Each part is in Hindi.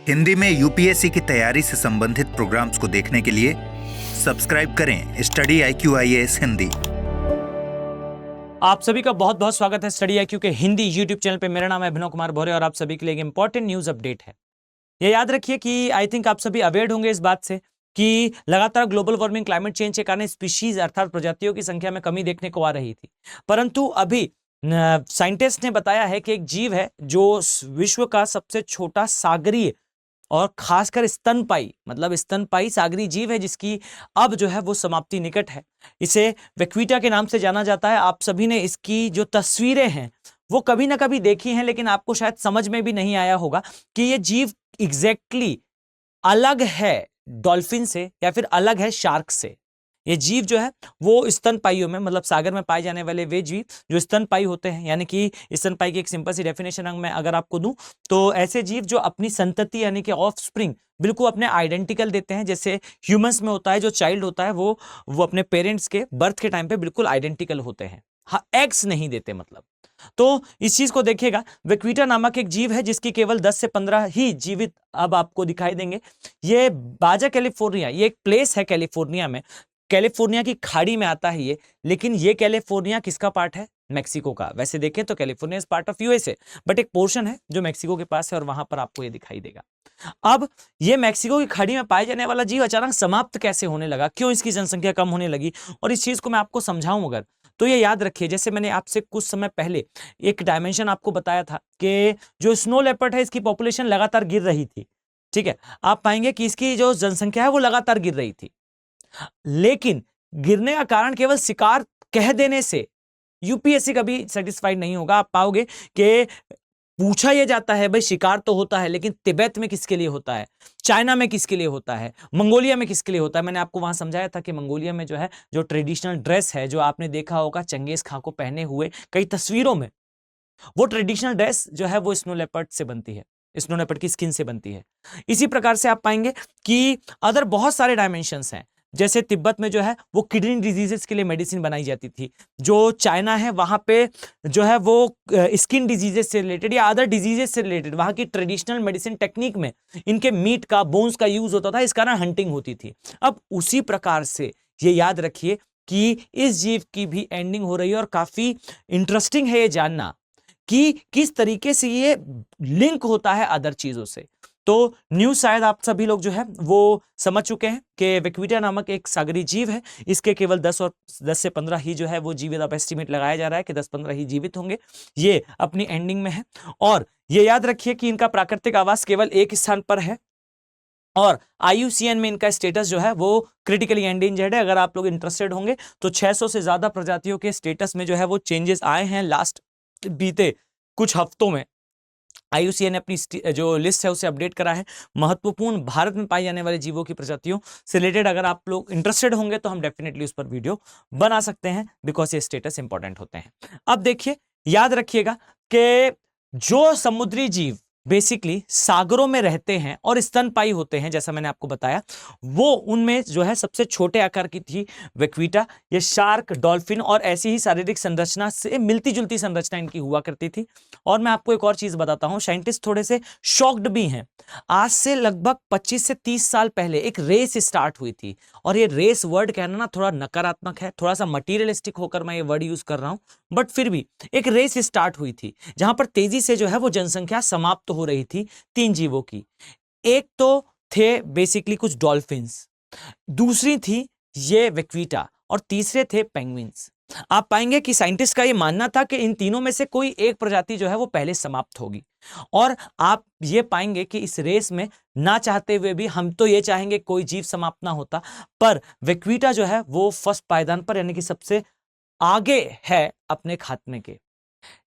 हिंदी में यूपीएससी की तैयारी से संबंधित प्रोग्राम्स को देखने के लिए सब्सक्राइब करें स्टडी IQ IAS हिंदी। आप सभी का बहुत बहुत स्वागत है स्टडी IQ के हिंदी यूट्यूब चैनल पे। मेरा नाम है अभिनव कुमार भौरे और आप सभी के लिए एक इंपॉर्टेंट न्यूज अपडेट है। ये याद रखिए कि आई थिंक आप सभी अवेयर होंगे इस बात से कि लगातार ग्लोबल वार्मिंग, क्लाइमेट चेंज के कारण स्पीशीज अर्थात प्रजातियों की संख्या में कमी देखने को आ रही थी। परंतु अभी साइंटिस्ट ने बताया है कि एक जीव है जो विश्व का सबसे छोटा सागरीय और खासकर स्तनपाई, मतलब स्तनपाई सागरी जीव है जिसकी अब जो है वो समाप्ति निकट है। इसे वेक्वीटा के नाम से जाना जाता है। आप सभी ने इसकी जो तस्वीरें हैं वो कभी ना कभी देखी हैं, लेकिन आपको शायद समझ में भी नहीं आया होगा कि ये जीव एग्जैक्टली अलग है डॉल्फिन से या फिर अलग है शार्क से। ये जीव जो है वो स्तनपाइयों में, मतलब सागर में पाए जाने वाले वे जीव जो स्तनपाई होते हैं, यानी कि स्तनपाई की एक सिंपल सी डेफिनेशन मैं अगर आपको दूं तो ऐसे जीव जो अपनी संतति यानी कि ऑफस्प्रिंग बिल्कुल अपने आइडेंटिकल देते हैं, जैसे ह्यूमंस में होता है जो चाइल्ड होता है वो अपने पेरेंट्स के बर्थ के टाइम पे बिल्कुल आइडेंटिकल होते हैं। हाँ, एग्स नहीं देते मतलब। तो इस चीज को देखिएगा, वेक्वीटा नामक एक जीव है जिसकी केवल 10 से 15 ही जीवित अब आपको दिखाई देंगे। ये बाजा कैलिफोर्निया, ये एक प्लेस है कैलिफोर्निया में, कैलिफोर्निया की खाड़ी में आता है ये। लेकिन ये कैलिफोर्निया किसका पार्ट है? मैक्सिको का। वैसे देखें तो California is part of USA, but एक पोर्शन है जो मैक्सिको के पास है और वहां पर आपको ये दिखाई देगा। अब ये मैक्सिको की खाड़ी में पाए जाने वाला जीव अचानक समाप्त कैसे होने लगा, क्यों इसकी जनसंख्या कम होने लगी, और इस चीज को मैं आपको समझाऊं अगर तो ये याद रखिए, जैसे मैंने आपसे कुछ समय पहले एक डायमेंशन आपको बताया था कि जो स्नो लेपर्ड है इसकी पॉपुलेशन लगातार गिर रही थी। ठीक है, आप पाएंगे कि इसकी जो जनसंख्या है वो लगातार गिर रही थी, लेकिन गिरने का कारण केवल शिकार कह देने से यूपीएससी कभी सेटिस्फाइड नहीं होगा। आप पाओगे कि पूछा यह जाता है भाई शिकार तो होता है, लेकिन तिब्बत में किसके लिए होता है, चाइना में किसके लिए होता है, मंगोलिया में किसके लिए होता है। मैंने आपको वहां समझाया था कि मंगोलिया में जो है जो ट्रेडिशनल ड्रेस है जो आपने देखा होगा चंगेज खां को पहने हुए कई तस्वीरों में, वो ट्रेडिशनल ड्रेस जो है वो स्नो लेपर्ड से बनती है, स्नो लेपर्ड की स्किन से बनती है। इसी प्रकार से आप पाएंगे कि अदर बहुत सारे डायमेंशंस हैं, जैसे तिब्बत में जो है वो किडनी डिजीजेस के लिए मेडिसिन बनाई जाती थी, जो चाइना है वहां पे जो है वो स्किन डिजीजेस से रिलेटेड या अदर डिजीजेस से रिलेटेड वहां की ट्रेडिशनल मेडिसिन टेक्निक में इनके मीट का, बोन्स का यूज होता था, इस कारण हंटिंग होती थी। अब उसी प्रकार से ये याद रखिए कि इस जीव की भी एंडिंग हो रही है और काफी इंटरेस्टिंग है ये जानना कि किस तरीके से ये लिंक होता है अदर चीजों से। तो न्यूज शायद आप सभी लोग जो है वो समझ चुके हैं कि वेक्वीटा नामक एक सागरी जीव है, इसके केवल 10 से 15 ही जो है वो जीवित, अब एस्टिमेट लगाया जा रहा है कि 10-15 ही जीवित होंगे। ये अपनी एंडिंग में है और ये याद रखिए कि इनका प्राकृतिक आवास केवल एक स्थान पर है और IUCN में इनका स्टेटस जो है वो क्रिटिकली एंडेंजर्ड है। अगर आप लोग इंटरेस्टेड होंगे तो 600 से ज्यादा प्रजातियों के स्टेटस में जो है वो चेंजेस आए हैं लास्ट बीते कुछ हफ्तों में। IUCN ने अपनी जो लिस्ट है उसे अपडेट करा है। महत्वपूर्ण भारत में पाई जाने वाले जीवों की प्रजातियों से रिलेटेड अगर आप लोग इंटरेस्टेड होंगे तो हम डेफिनेटली उस पर वीडियो बना सकते हैं, बिकॉज ये स्टेटस इंपॉर्टेंट होते हैं। अब देखिए, याद रखिएगा कि जो समुद्री जीव बेसिकली सागरों में रहते हैं और स्तनपाई होते हैं, जैसा मैंने आपको बताया, वो उनमें जो है सबसे छोटे आकार की थी वेक्वीटा। ये शार्क, डॉल्फिन और ऐसी ही शारीरिक संरचना से मिलती जुलती संरचना इनकी हुआ करती थी। और मैं आपको एक और चीज बताता हूं, साइंटिस्ट थोड़े से शॉक्ड भी हैं। आज से लगभग 25 से 30 साल पहले एक रेस स्टार्ट हुई थी, और ये रेस वर्ड कहना ना थोड़ा नकारात्मक है, थोड़ा सा मटीरियलिस्टिक होकर मैं ये वर्ड यूज कर रहा हूं, बट फिर भी एक रेस स्टार्ट हुई थी जहां पर तेजी से जो है वो जनसंख्या समाप्त हो रही थी 3 जीवों की। एक तो थे बेसिकली कुछ डॉल्फिन्स, दूसरी थी ये वेक्वीटा और तीसरे थे पेंगुइन्स। आप पाएंगे कि साइंटिस्ट का यह मानना था कि इन तीनों में से कोई एक प्रजाति जो है वो पहले समाप्त होगी। और आप ये पाएंगे कि इस रेस में ना चाहते हुए भी हम तो ये चाहेंगे कोई जीव समाप्त ना होता, पर वेक्वीटा जो है वो फर्स्ट पायदान पर यानी कि सबसे आगे है अपने खात्मे के।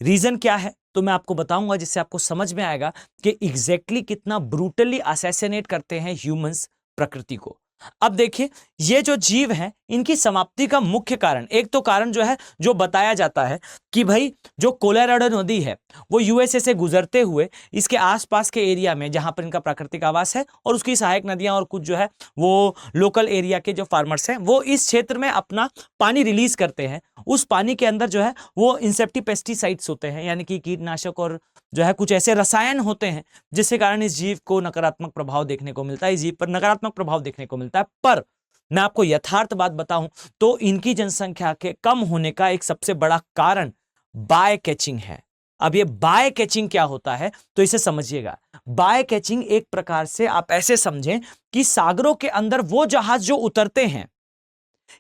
रीजन क्या है तो मैं आपको बताऊंगा, जिससे आपको समझ में आएगा कि एग्जैक्टली कितना ब्रूटली असैसिनेट करते हैं ह्यूमंस प्रकृति को। अब देखिए, ये जो जीव हैं इनकी समाप्ति का मुख्य कारण, एक तो कारण जो है जो बताया जाता है कि भाई जो कोलोराडो नदी है वो यूएसए से गुजरते हुए इसके आसपास के एरिया में जहां पर इनका प्राकृतिक आवास है और उसकी सहायक नदियां और कुछ जो है वो लोकल एरिया के जो फार्मर्स हैं वो इस क्षेत्र में अपना पानी रिलीज करते हैं। उस पानी के अंदर जो है वो इंसेक्टिसाइड्स होते हैं, यानी कि कीटनाशक और जो है कुछ ऐसे रसायन होते हैं जिसके कारण इस जीव को नकारात्मक प्रभाव देखने को मिलता है, इस जीव पर नकारात्मक प्रभाव देखने को मिलता है। पर मैं आपको यथार्थ बात बताऊं तो इनकी जनसंख्या के कम होने का एक सबसे बड़ा कारण बाय कैचिंग है। अब ये बाय कैचिंग क्या होता है तो इसे समझिएगा। बाय कैचिंग एक प्रकार से आप ऐसे समझें कि सागरों के अंदर वो जहाज जो उतरते हैं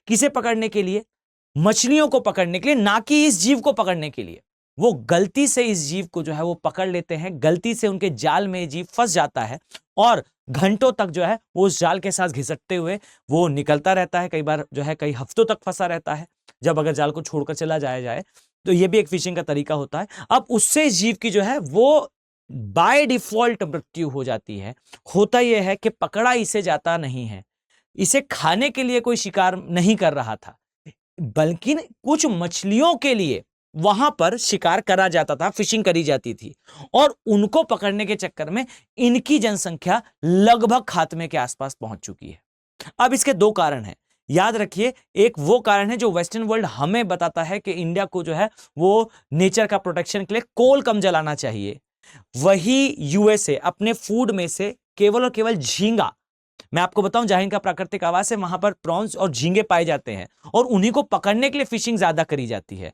किसे पकड़ने के लिए, मछलियों को पकड़ने के लिए, ना कि इस जीव को पकड़ने के लिए, वो गलती से इस जीव को जो है वो पकड़ लेते हैं, गलती से उनके जाल में जीव फंस जाता है और घंटों तक जो है वो उस जाल के साथ घिसटते हुए वो निकलता रहता है, कई बार जो है कई हफ्तों तक फंसा रहता है। जब अगर जाल को छोड़कर चला जाए तो ये भी एक फिशिंग का तरीका होता है। अब उससे इस जीव की जो है वो बाय डिफॉल्ट मृत्यु हो जाती है। होता यह है कि पकड़ा इसे जाता नहीं है, इसे खाने के लिए कोई शिकार नहीं कर रहा था, बल्कि कुछ मछलियों के लिए वहां पर शिकार करा जाता था, फिशिंग करी जाती थी और उनको पकड़ने के चक्कर में इनकी जनसंख्या लगभग खात्मे के आसपास पहुंच चुकी है। अब इसके दो कारण हैं, याद रखिए। एक वो कारण है जो वेस्टर्न वर्ल्ड हमें बताता है कि इंडिया को जो है वो नेचर का प्रोटेक्शन के लिए कोल कम जलाना चाहिए। वही यूएसए अपने फूड में से केवल और केवल झींगा, मैं आपको बताऊं जहां इनका प्राकृतिक आवास है वहां पर प्रॉन्स और झींगे पाए जाते हैं और उन्हीं को पकड़ने के लिए फिशिंग ज्यादा करी जाती है।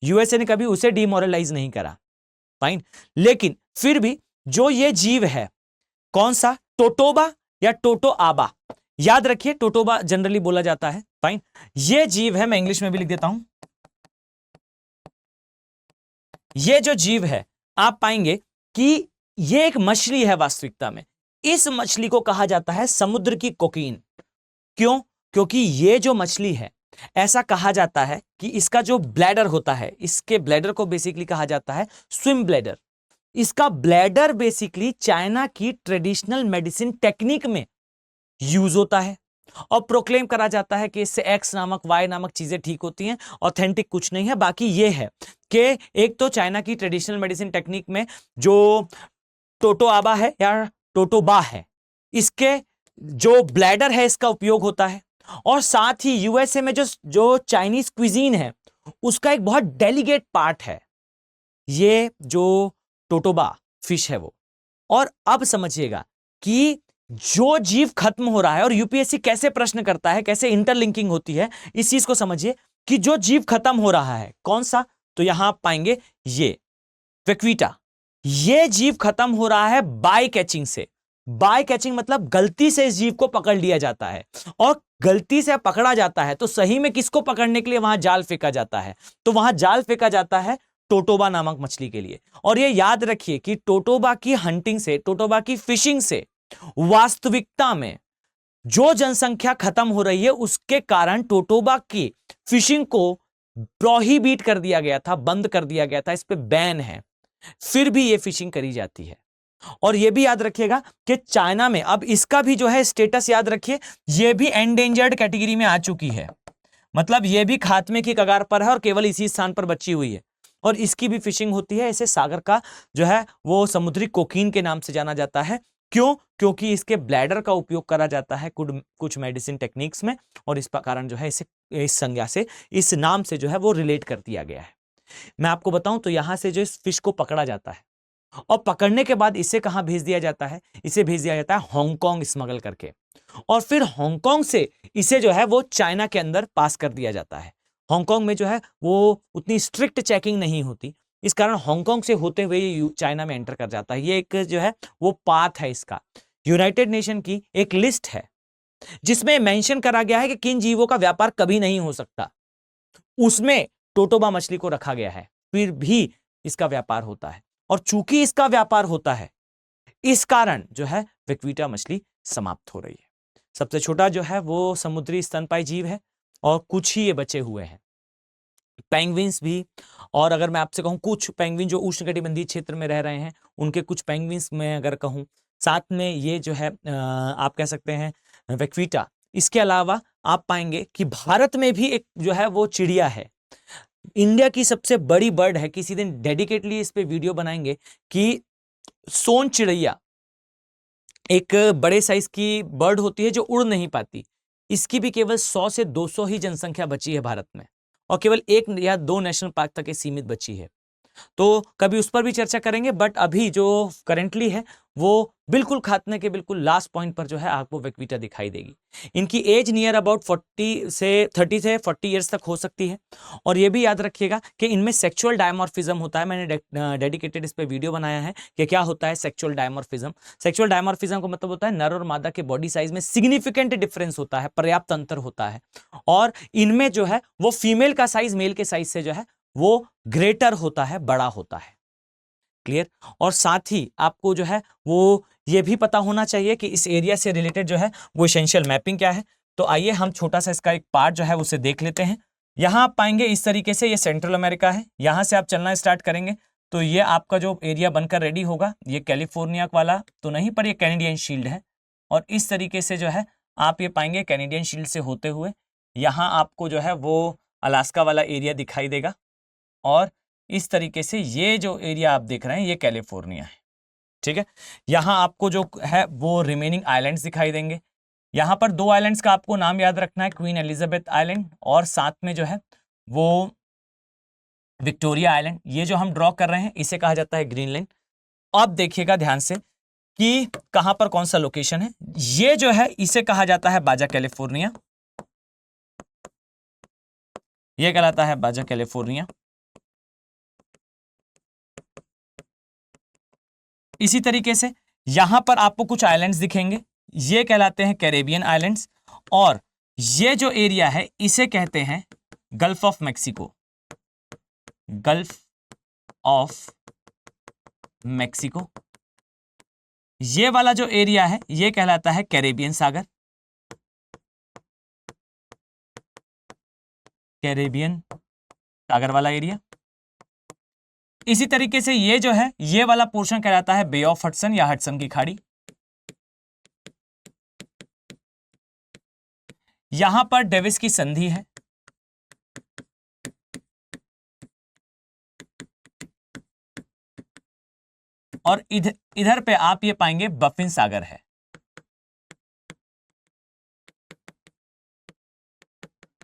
यूएसए ने कभी उसे डिमोरलाइज नहीं करा, फाइन। लेकिन फिर भी जो ये जीव है, कौन सा, टोटोबा या टोटो आबा, याद रखिए टोटोबा जनरली बोला जाता है, फाइन। ये जीव है, मैं इंग्लिश में भी लिख देता हूं, ये जो जीव है आप पाएंगे कि ये एक मछली है वास्तविकता में। इस मछली को कहा जाता है समुद्र की कोकीन। क्यों? क्योंकि ये जो मछली है, ऐसा कहा जाता है कि इसका जो ब्लैडर होता है, इसके ब्लैडर को बेसिकली कहा जाता है स्विम ब्लैडर। इसका ब्लैडर बेसिकली चाइना की ट्रेडिशनल मेडिसिन टेक्निक में यूज होता है और प्रोक्लेम करा जाता है कि इससे एक्स नामक वाई नामक चीजें ठीक होती हैं। ऑथेंटिक कुछ नहीं है, बाकी ये है कि एक तो चाइना की ट्रेडिशनल मेडिसिन टेक्निक में जो टोटो आबा है या टोटोबा है, इसके जो ब्लैडर है इसका उपयोग होता है। और साथ ही यूएसए में जो चाइनीज क्विजीन है उसका एक बहुत डेलिकेट पार्ट है ये जो टोटोबा फिश है वो। और अब समझिएगा कि जो जीव खत्म हो रहा है, और यूपीएससी कैसे प्रश्न करता है, कैसे इंटरलिंकिंग होती है, इस चीज को समझिए कि जो जीव खत्म हो रहा है कौन सा, तो यहां आप पाएंगे ये वेक्वीटा। ये जीव खत्म हो रहा है बाय कैचिंग से। बाय कैचिंग मतलब गलती से इस जीव को पकड़ लिया जाता है, और गलती से पकड़ा जाता है तो सही में किसको पकड़ने के लिए वहां जाल फेंका जाता है, तो वहां जाल फेंका जाता है टोटोबा नामक मछली के लिए। और ये याद रखिए कि टोटोबा की हंटिंग से, टोटोबा की फिशिंग से वास्तविकता में जो जनसंख्या खत्म हो रही है उसके कारण टोटोबा की फिशिंग को प्रोहिबिट कर दिया गया था, बंद कर दिया गया था, इस पे बैन है, फिर भी ये फिशिंग करी जाती है। और ये भी याद रखिएगा कि चाइना में अब इसका भी जो है स्टेटस याद रखिए, ये भी एंडेंजर्ड कैटेगरी में आ चुकी है, मतलब ये भी खात्मे की कगार पर है और केवल इसी स्थान पर बची हुई है। और इसकी भी फिशिंग होती है, इसे सागर का जो है वो समुद्री कोकीन के नाम से जाना जाता है। क्यों? क्योंकि इसके ब्लैडर का उपयोग करा जाता है कुछ मेडिसिन टेक्निक्स में, और इस कारण जो है इसे इस संज्ञा से, इस नाम से जो है वो रिलेट कर दिया गया है। मैं आपको बताऊं तो यहां से जो इस फिश को पकड़ा जाता है और पकड़ने के बाद इसे कहां भेज दिया जाता है, इसे भेज दिया जाता है हांगकांग स्मगल करके, और फिर हांगकांग से इसे जो है वो चाइना के अंदर पास कर दिया जाता है। हांगकांग में जो है वो उतनी स्ट्रिक्ट चेकिंग नहीं होती, इस कारण हांगकांग से होते हुए ये चाइना में एंटर कर जाता है। ये एक जो है वो पाथ है इसका। यूनाइटेड नेशन की एक लिस्ट है जिसमें मेंशन करा गया है कि किन जीवों का व्यापार कभी नहीं हो सकता, उसमें टोटोबा मछली को रखा गया है, फिर भी इसका व्यापार होता है। और चूंकि इसका व्यापार होता है इस कारण जो है वेक्वीटा मछली समाप्त हो रही है। सबसे छोटा जो है वो समुद्री स्तनपायी जीव है और कुछ ही ये बचे हुए हैं, पेंगुइन्स भी। और अगर मैं आपसे कहूं कुछ पेंगुइन जो उष्णकटिबंधीय क्षेत्र में रह रहे हैं उनके कुछ पेंगुइन्स में अगर कहूं, साथ में ये जो है आप कह सकते हैं वेक्वीटा। इसके अलावा आप पाएंगे कि भारत में भी एक जो है वो चिड़िया है, इंडिया की सबसे बड़ी बर्ड है, किसी दिन डेडिकेटली इस पे वीडियो बनाएंगे कि सोन चिड़ैया एक बड़े साइज की बर्ड होती है जो उड़ नहीं पाती, इसकी भी केवल 100 से 200 ही जनसंख्या बची है भारत में, और केवल 1 या 2 नेशनल पार्क तक सीमित बची है। तो कभी उस पर भी चर्चा करेंगे, बट अभी जो करेंटली है वो बिल्कुल खात्मे के बिल्कुल लास्ट पॉइंट पर जो है आपको वेक्विटा दिखाई देगी। इनकी एज नियर अबाउट 30 से 40 ईयर्स तक हो सकती है। और ये भी याद रखिएगा कि इनमें सेक्सुअल डायमॉर्फिज्म होता है। मैंने डेडिकेटेड इस पे वीडियो बनाया है कि क्या होता है सेक्सुअल डायमॉर्फिज्म। सेक्सुअल डायमॉर्फिज्म का मतलब होता है नर और मादा के बॉडी साइज में सिग्निफिकेंट डिफरेंस होता है, पर्याप्त अंतर होता है, और इनमें जो है वो फीमेल का साइज मेल के साइज से जो है वो ग्रेटर होता है, बड़ा होता है। क्लियर। और साथ ही आपको जो है वो ये भी पता होना चाहिए कि इस एरिया से रिलेटेड जो है वो एसेंशियल मैपिंग क्या है। तो आइए हम छोटा सा इसका एक पार्ट जो है उसे देख लेते हैं। यहां आप पाएंगे इस तरीके से ये सेंट्रल अमेरिका है। यहां से आप चलना स्टार्ट करेंगे तो ये आपका जो एरिया बनकर रेडी होगा, ये कैलिफोर्निया वाला तो नहीं, पर ये कैनेडियन शील्ड है। और इस तरीके से जो है आप ये पाएंगे कैनेडियन शील्ड से होते हुए यहाँ आपको जो है वो अलास्का वाला एरिया दिखाई देगा। और इस तरीके से ये जो एरिया आप देख रहे हैं ये कैलिफोर्निया है। ठीक है। यहाँ आपको जो है वो रिमेनिंग आइलैंड्स दिखाई देंगे। यहाँ पर 2 आइलैंड्स का आपको नाम याद रखना है, क्वीन एलिजाबेथ आइलैंड और साथ में जो है वो विक्टोरिया आइलैंड। ये जो हम ड्रॉ कर रहे हैं इसे कहा जाता है ग्रीनलैंड। अब देखिएगा ध्यान से कि कहां पर कौन सा लोकेशन है। ये जो है इसे कहा जाता है बाजा कैलिफोर्निया, ये कहलाता है बाजा कैलिफोर्निया। इसी तरीके से यहां पर आपको कुछ आइलैंड्स दिखेंगे, ये कहलाते हैं कैरेबियन आइलैंड्स। और ये जो एरिया है इसे कहते हैं gulf of Mexico, gulf of Mexico. ये वाला जो एरिया है ये कहलाता है कैरेबियन सागर, कैरेबियन सागर वाला एरिया। इसी तरीके से ये जो है ये वाला पोर्शन कहलाता है बे ऑफ हडसन या हडसन की खाड़ी। यहां पर डेविस की संधि है। और इधर पे आप ये पाएंगे बफिन सागर है।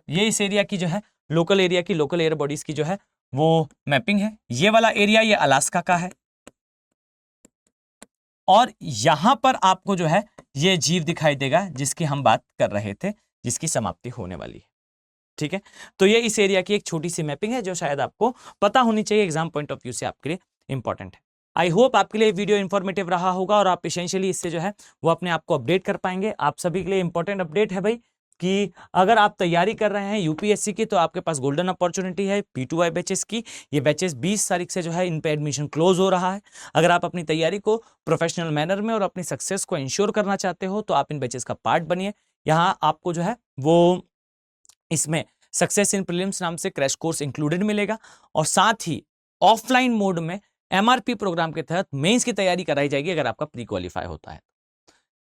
ये इस एरिया की जो है लोकल एरिया की, लोकल एयर बॉडीज की जो है वो मैपिंग है। ये वाला एरिया ये अलास्का का है। और यहां पर आपको जो है ये जीव दिखाई देगा जिसकी हम बात कर रहे थे, जिसकी समाप्ति होने वाली है। ठीक है। तो ये इस एरिया की एक छोटी सी मैपिंग है जो शायद आपको पता होनी चाहिए, एग्जाम पॉइंट ऑफ व्यू से आपके लिए इंपॉर्टेंट है। आई होप आपके लिए वीडियो इंफॉर्मेटिव रहा होगा और आप एसेंशियली इससे जो है वो अपने आप को अपडेट कर पाएंगे। आप सभी के लिए इंपॉर्टेंट अपडेट है भाई कि अगर आप तैयारी कर रहे हैं यूपीएससी की तो आपके पास गोल्डन अपॉर्चुनिटी है P2I बैचेस की। ये बैचेस 20 तारीख से जो है इन पे एडमिशन क्लोज हो रहा है। अगर आप अपनी तैयारी को प्रोफेशनल मैनर में और अपनी सक्सेस को इंश्योर करना चाहते हो तो आप इन बैचेस का पार्ट बनिए। यहाँ आपको जो है वो इसमें सक्सेस इन प्रीलिम्स नाम से क्रैश कोर्स इंक्लूडेड मिलेगा और साथ ही ऑफलाइन मोड में MRP प्रोग्राम के तहत मेंस की तैयारी कराई जाएगी अगर आपका प्री क्वालिफाई होता है।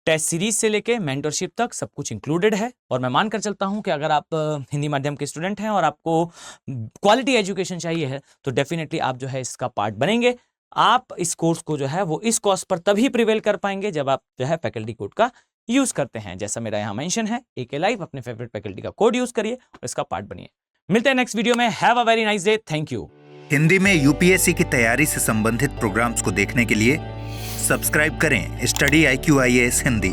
टेस्ट सीरीज से लेके मेंटरशिप तक सब कुछ इंक्लूडेड है। और मैं मानकर चलता हूं कि अगर आप हिंदी माध्यम के स्टूडेंट हैं और आपको क्वालिटी एजुकेशन चाहिए है तो डेफिनेटली आप जो है इसका पार्ट बनेंगे। आप इस कोर्स को जो है वो इस कॉस्ट पर तभी प्रिवेल कर पाएंगे जब आप जो है फैकल्टी कोड का यूज करते हैं, जैसा मेरा यहाँ मेंशन है AK Live। अपने फेवरेट फैकल्टी का कोड यूज करिए और इसका पार्ट बनिए। मिलते हैं नेक्स्ट वीडियो में। Have a very nice day. Thank you. Hindi में यूपीएससी की तैयारी से संबंधित प्रोग्राम्स को देखने के लिए सब्सक्राइब करें स्टडी IQ IAS हिंदी।